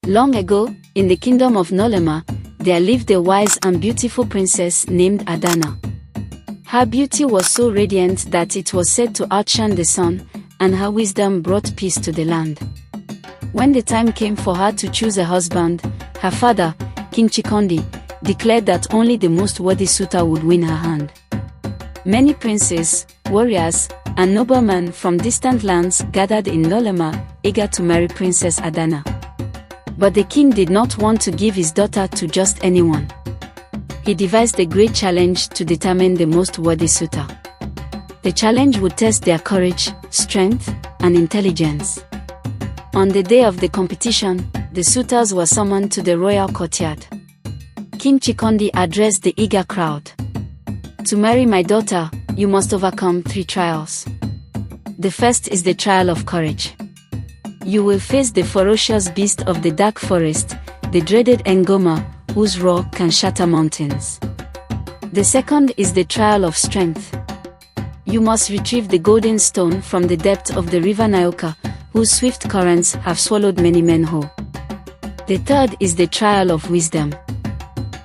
Long ago, in the kingdom of Nolema, there lived a wise and beautiful princess named Adana. Her beauty was so radiant that it was said to outshine the sun, and her wisdom brought peace to the land. When the time came for her to choose a husband, her father, King Chikondi, declared that only the most worthy suitor would win her hand. Many princes, warriors, and noblemen from distant lands gathered in Nolema, eager to marry Princess Adana. But the king did not want to give his daughter to just anyone. He devised a great challenge to determine the most worthy suitor. The challenge would test their courage, strength, and intelligence. On the day of the competition, the suitors were summoned to the royal courtyard. King Chikondi addressed the eager crowd. To marry my daughter, you must overcome 3 trials. The first is the trial of courage. You will face the ferocious beast of the dark forest, the dreaded Ngoma, whose roar can shatter mountains. The second is the trial of strength. You must retrieve the golden stone from the depth of the river Nyoka, whose swift currents have swallowed many men whole. The third is the trial of wisdom.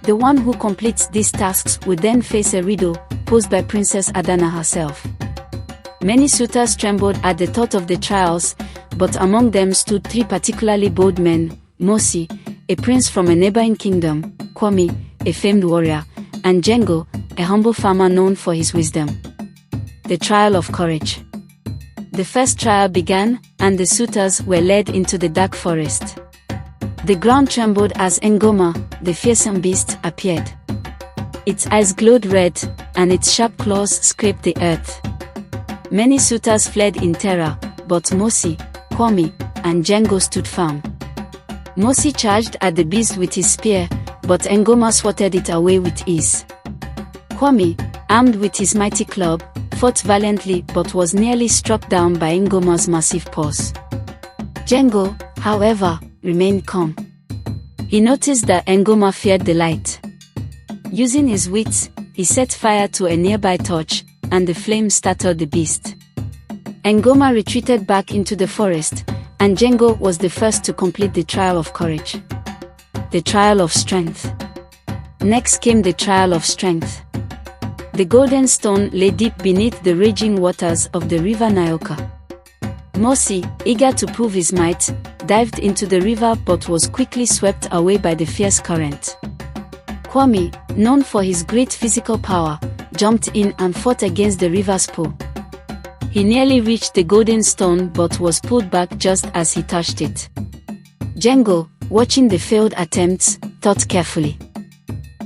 The one who completes these tasks will then face a riddle posed by Princess Adana herself. Many suitors trembled at the thought of the trials, but among them stood 3 particularly bold men: Mosi, a prince from a neighboring kingdom; Kwame, a famed warrior; and Jengo, a humble farmer known for his wisdom. The trial of courage. The first trial began, and the suitors were led into the dark forest. The ground trembled as Ngoma, the fearsome beast, appeared. Its eyes glowed red, and its sharp claws scraped the earth. Many suitors fled in terror, but Mosi, Kwame, and Jengo stood firm. Mosi charged at the beast with his spear, but Ngoma swatted it away with ease. Kwame, armed with his mighty club, fought valiantly but was nearly struck down by Ngoma's massive paws. Jengo, however, remained calm. He noticed that Ngoma feared the light. Using his wits, he set fire to a nearby torch, and the flame startled the beast. Ngoma retreated back into the forest, and Jengo was the first to complete the trial of courage. The trial of strength. Next came the trial of strength. The golden stone lay deep beneath the raging waters of the river Nyoka. Mosi, eager to prove his might, dived into the river but was quickly swept away by the fierce current. Kwame, known for his great physical power, jumped in and fought against the river's pull. He nearly reached the golden stone but was pulled back just as he touched it. Jengo, watching the failed attempts, thought carefully.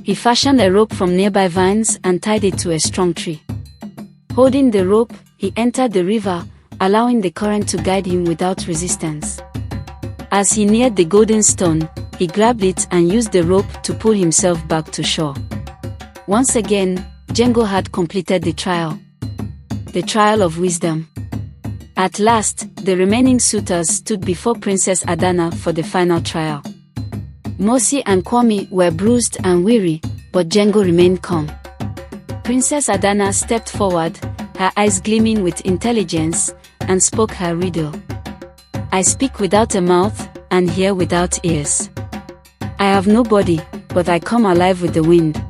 He fashioned a rope from nearby vines and tied it to a strong tree. Holding the rope, he entered the river, allowing the current to guide him without resistance. As he neared the golden stone, he grabbed it and used the rope to pull himself back to shore. Once again, Jengo had completed the trial. The trial of wisdom. At last, the remaining suitors stood before Princess Adana for the final trial. Mosi and Kwame were bruised and weary, but Jengo remained calm. Princess Adana stepped forward, her eyes gleaming with intelligence, and spoke her riddle. I speak without a mouth, and hear without ears. I have no body, but I come alive with the wind.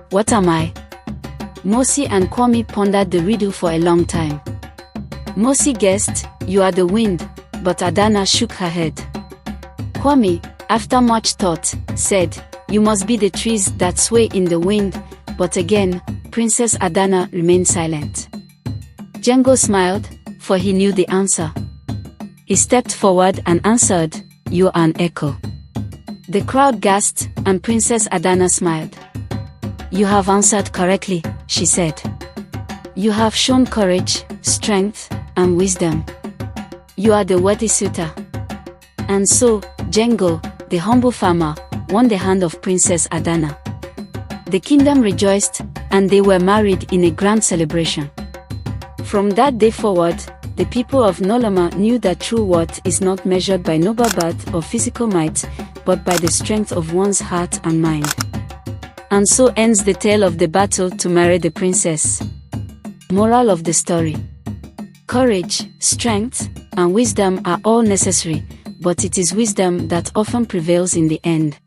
What am I? Mosi and Kwame pondered the riddle for a long time. Mosi guessed, you are the wind, but Adana shook her head. Kwame, after much thought, said, you must be the trees that sway in the wind, but again, Princess Adana remained silent. Jengo smiled, for he knew the answer. He stepped forward and answered, you are an echo. The crowd gasped, and Princess Adana smiled. You have answered correctly, she said. You have shown courage, strength, and wisdom. You are the worthy suitor. And so, Jengo, the humble farmer, won the hand of Princess Adana. The kingdom rejoiced, and they were married in a grand celebration. From that day forward, the people of Nolema knew that true worth is not measured by noble birth or physical might, but by the strength of one's heart and mind. And so ends the tale of the battle to marry the princess. Moral of the story. Courage, strength, and wisdom are all necessary, but it is wisdom that often prevails in the end.